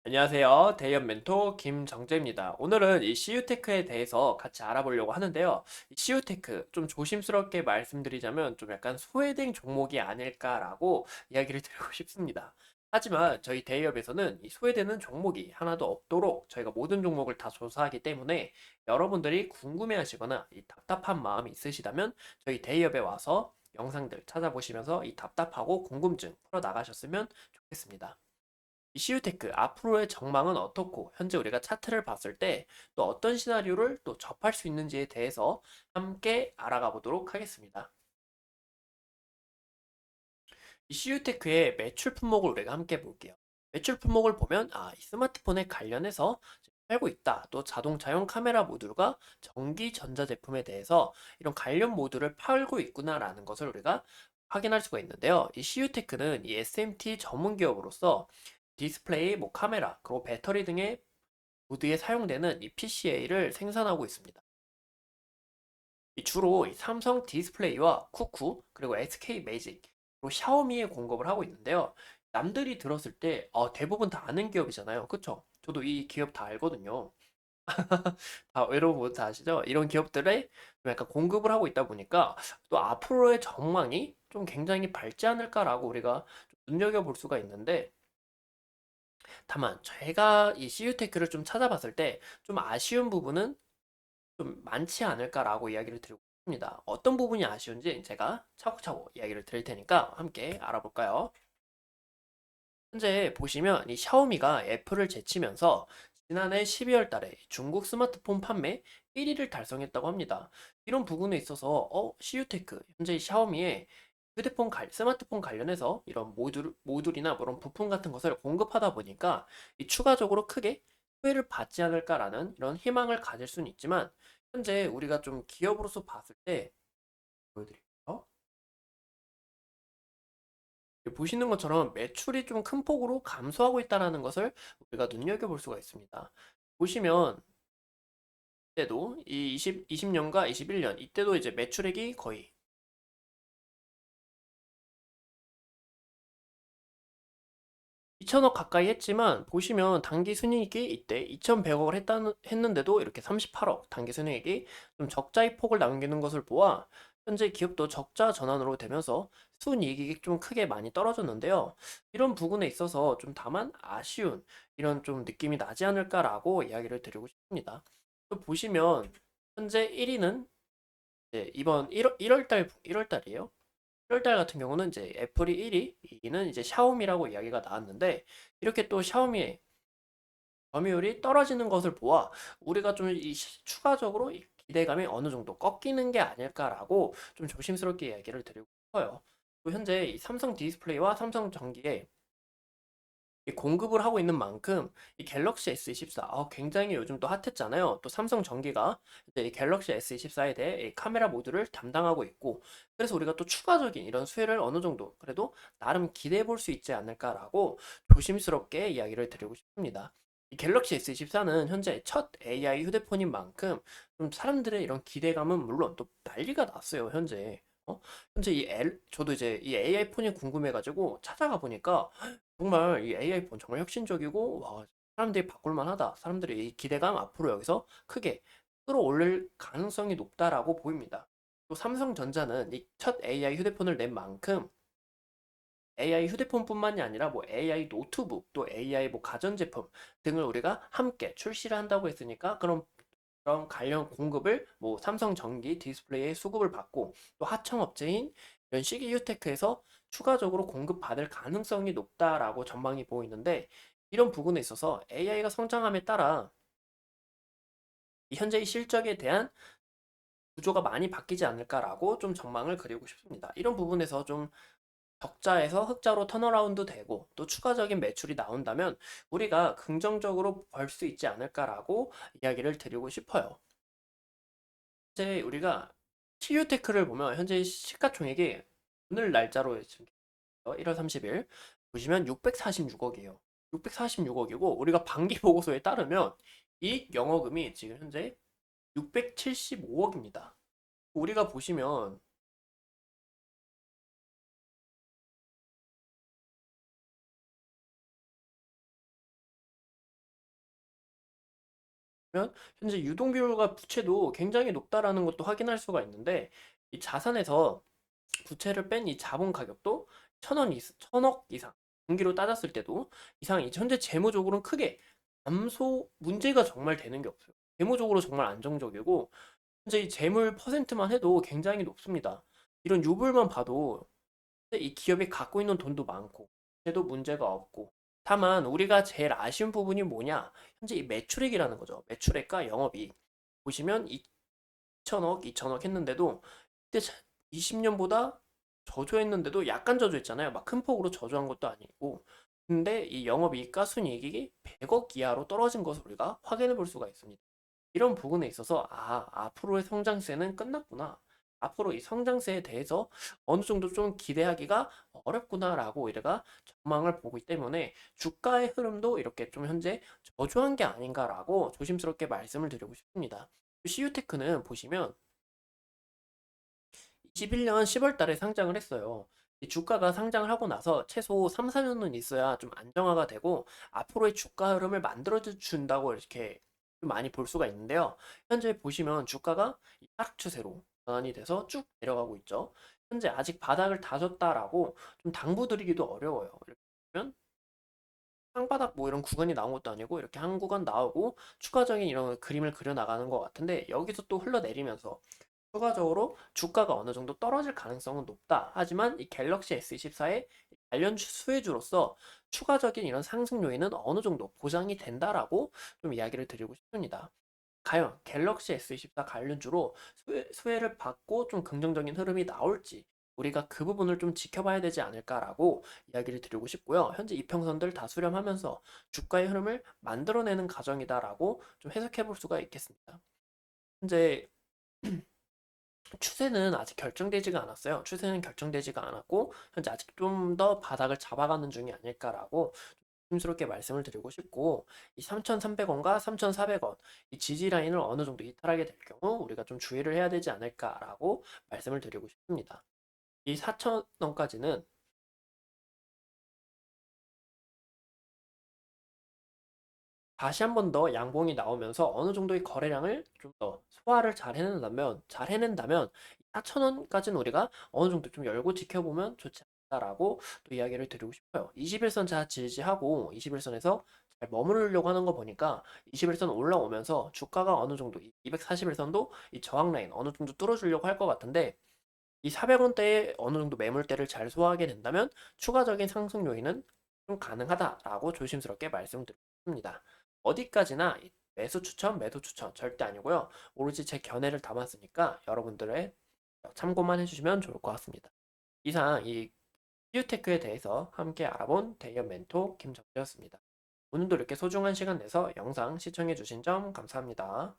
안녕하세요. 대기업 멘토 김정재입니다. 오늘은 이 CU테크에 대해서 같이 알아보려고 하는데요. 이 CU테크 좀 조심스럽게 말씀드리자면 좀 약간 소외된 종목이 아닐까라고 이야기를 드리고 싶습니다. 하지만 저희 대기업에서는 이 소외되는 종목이 하나도 없도록 저희가 모든 종목을 다 조사하기 때문에 여러분들이 궁금해하시거나 이 답답한 마음이 있으시다면 저희 대기업에 와서 영상들 찾아보시면서 이 답답하고 궁금증 풀어 나가셨으면 좋겠습니다. 이슈테크 앞으로의 전망은 어떻고 현재 우리가 차트를 봤을 때 또 어떤 시나리오를 또 접할 수 있는지에 대해서 함께 알아가 보도록 하겠습니다. 이슈테크의 매출 품목을 우리가 함께 볼게요. 매출 품목을 보면 이 스마트폰에 관련해서 팔고 있다. 또 자동차용 카메라 모듈과 전기 전자 제품에 대해서 이런 관련 모듈을 팔고 있구나라는 것을 우리가 확인할 수가 있는데요. 이 CU테크는 이 SMT 전문 기업으로서 디스플레이, 뭐 카메라, 그리고 배터리 등의 보드에 사용되는 이 PCA를 생산하고 있습니다. 주로 이 삼성 디스플레이와 쿠쿠, 그리고 SK 매직, 그리고 샤오미에 공급을 하고 있는데요. 남들이 들었을 때 대부분 다 아는 기업이잖아요. 그쵸? 저도 이 기업 다 알거든요. 여러분 모두 다 아시죠? 이런 기업들에 좀 약간 공급을 하고 있다 보니까 또 앞으로의 전망이 좀 굉장히 밝지 않을까라고 우리가 좀 눈여겨볼 수가 있는데, 다만 제가 이 CU테크를 좀 찾아봤을 때 좀 아쉬운 부분은 좀 많지 않을까라고 이야기를 드리고 싶습니다. 어떤 부분이 아쉬운지 제가 차곡차곡 이야기를 드릴 테니까 함께 알아볼까요? 현재 보시면 이 샤오미가 애플을 제치면서 지난해 12월 달에 중국 스마트폰 판매 1위를 달성했다고 합니다. 이런 부분에 있어서 CU테크 현재 이 샤오미의 스마트폰 관련해서 이런 모듈이나 뭐 이런 부품 같은 것을 공급하다 보니까 이 추가적으로 크게 수혜를 받지 않을까라는 이런 희망을 가질 수는 있지만, 현재 우리가 좀 기업으로서 봤을 때 보여드릴게요. 보시는 것처럼 매출이 좀 큰 폭으로 감소하고 있다는 것을 우리가 눈여겨볼 수가 있습니다. 보시면 이때도 이 20년과 21년 이때도 이제 매출액이 거의 2천억 가까이 했지만, 보시면 당기 순이익이 이때 2,100억을 했는데도 이렇게 38억 당기 순이익이 좀 적자의 폭을 남기는 것을 보아 현재 기업도 적자 전환으로 되면서 순이익이 좀 크게 많이 떨어졌는데요. 이런 부분에 있어서 좀 다만 아쉬운 이런 좀 느낌이 나지 않을까라고 이야기를 드리고 싶습니다. 또 보시면 현재 1위는 이번 1월 달이에요. 1월 달 같은 경우는 이제 애플이 1위, 2위는 이제 샤오미라고 이야기가 나왔는데, 이렇게 또 샤오미의 점유율이 떨어지는 것을 보아 우리가 좀 추가적으로 이 기대감이 어느 정도 꺾이는 게 아닐까라고 좀 조심스럽게 이야기를 드리고 싶어요. 또 현재 이 삼성 디스플레이와 삼성 전기에 이 공급을 하고 있는 만큼 이 갤럭시 S24 굉장히 요즘 또 핫했잖아요. 또 삼성 전기가 이제 이 갤럭시 S24에 대해 이 카메라 모듈을 담당하고 있고, 그래서 우리가 또 추가적인 이런 수혜를 어느 정도 그래도 나름 기대해 볼 수 있지 않을까라고 조심스럽게 이야기를 드리고 싶습니다. 이 갤럭시 S24는 현재 첫 AI 휴대폰인 만큼 좀 사람들의 이런 기대감은 물론 또 난리가 났어요, 현재. 현재 저도 이제 이 AI 폰이 궁금해가지고 찾아가 보니까 정말 이 AI 폰 정말 혁신적이고, 와, 사람들이 바꿀 만하다. 사람들이 이 기대감 앞으로 여기서 크게 끌어올릴 가능성이 높다라고 보입니다. 또 삼성전자는 이 첫 AI 휴대폰을 낸 만큼 AI 휴대폰뿐만이 아니라 뭐 AI 노트북, 또 AI 뭐 가전제품 등을 우리가 함께 출시를 한다고 했으니까, 그런 관련 공급을 뭐 삼성전기 디스플레이에 수급을 받고, 또 하청업체인 이런 시기유테크에서 추가적으로 공급받을 가능성이 높다라고 전망이 보이는데, 이런 부분에 있어서 AI가 성장함에 따라 이 현재의 실적에 대한 구조가 많이 바뀌지 않을까라고 좀 전망을 그리고 싶습니다. 이런 부분에서 좀 적자에서 흑자로 턴어라운드 되고 또 추가적인 매출이 나온다면 우리가 긍정적으로 볼 수 있지 않을까라고 이야기를 드리고 싶어요. 현재 우리가 TU테크를 보면 현재 시가총액이 오늘 날짜로 지금 1월 30일 보시면 646억이에요. 646억이고 우리가 반기 보고서에 따르면 이익 영업금이 지금 현재 675억입니다. 우리가 보시면 보시면 현재 유동 비율과 부채도 굉장히 높다라는 것도 확인할 수가 있는데 이 자산에서 부채를 뺀 이 자본 가격도 천억 이상 분기로 따졌을 때도 이상 이 현재 재무적으로는 크게 감소 문제가 정말 되는 게 없어요. 재무적으로 정말 안정적이고 현재 이 재물 퍼센트만 해도 굉장히 높습니다. 이런 유불만 봐도 이 기업이 갖고 있는 돈도 많고 그래도 문제가 없고 다만 우리가 제일 아쉬운 부분이 뭐냐 현재 이 매출액이라는 거죠. 매출액과 영업이익 보시면 2천억 했는데도 그때 20년보다 저조했는데도 약간 저조했잖아요. 막 큰 폭으로 저조한 것도 아니고 근데 이 영업이익과 순이익이 100억 이하로 떨어진 것을 우리가 확인해 볼 수가 있습니다. 이런 부분에 있어서 앞으로의 성장세는 끝났구나. 앞으로 이 성장세에 대해서 어느 정도 좀 기대하기가 어렵구나라고 우리가 전망을 보기 때문에 주가의 흐름도 이렇게 좀 현재 저조한 게 아닌가라고 조심스럽게 말씀을 드리고 싶습니다. CU테크는 보시면 21년 10월 달에 상장을 했어요. 이 주가가 상장을 하고 나서 최소 3, 4년은 있어야 좀 안정화가 되고 앞으로의 주가 흐름을 만들어 준다고 이렇게 좀 많이 볼 수가 있는데요. 현재 보시면 주가가 이 하락 추세로 전환이 돼서 쭉 내려가고 있죠. 현재 아직 바닥을 다졌다라고 좀 당부드리기도 어려워요. 이렇게 보면 상바닥 뭐 이런 구간이 나온 것도 아니고 이렇게 한 구간 나오고 추가적인 이런 그림을 그려 나가는 것 같은데 여기서 또 흘러내리면서 추가적으로 주가가 어느 정도 떨어질 가능성은 높다. 하지만 이 갤럭시 S24의 관련 수혜주로서 추가적인 이런 상승 요인은 어느 정도 보장이 된다라고 좀 이야기를 드리고 싶습니다. 과연 갤럭시 S24 관련주로 수혜를 받고 좀 긍정적인 흐름이 나올지 우리가 그 부분을 좀 지켜봐야 되지 않을까라고 이야기를 드리고 싶고요. 현재 이평선들 다 수렴하면서 주가의 흐름을 만들어내는 과정이다라고 좀 해석해 볼 수가 있겠습니다. 현재 추세는 아직 결정되지가 않았어요. 추세는 결정되지가 않았고 현재 아직 좀 더 바닥을 잡아가는 중이 아닐까라고 조심스럽게 말씀을 드리고 싶고 이 3,300원과 3,400원 이 지지 라인을 어느 정도 이탈하게 될 경우 우리가 좀 주의를 해야 되지 않을까라고 말씀을 드리고 싶습니다. 이 4,000원까지는 다시 한 번 더 양봉이 나오면서 어느 정도의 거래량을 좀 더 소화를 잘 해낸다면 4,000원까지는 우리가 어느 정도 좀 열고 지켜보면 좋지 않다라고 또 이야기를 드리고 싶어요. 21선 잘 지지하고 21선에서 잘 머무르려고 하는 거 보니까 21선 올라오면서 주가가 어느 정도 241선도 이 저항 라인 어느 정도 뚫어주려고 할 것 같은데 이 400원대에 어느 정도 매물대를 잘 소화하게 된다면 추가적인 상승 요인은 좀 가능하다라고 조심스럽게 말씀드립니다. 어디까지나 매수 추천, 매도 추천 절대 아니고요. 오로지 제 견해를 담았으니까 여러분들의 참고만 해주시면 좋을 것 같습니다. 이상 이 비유테크에 대해서 함께 알아본 대기업 멘토 김정재였습니다. 오늘도 이렇게 소중한 시간 내서 영상 시청해주신 점 감사합니다.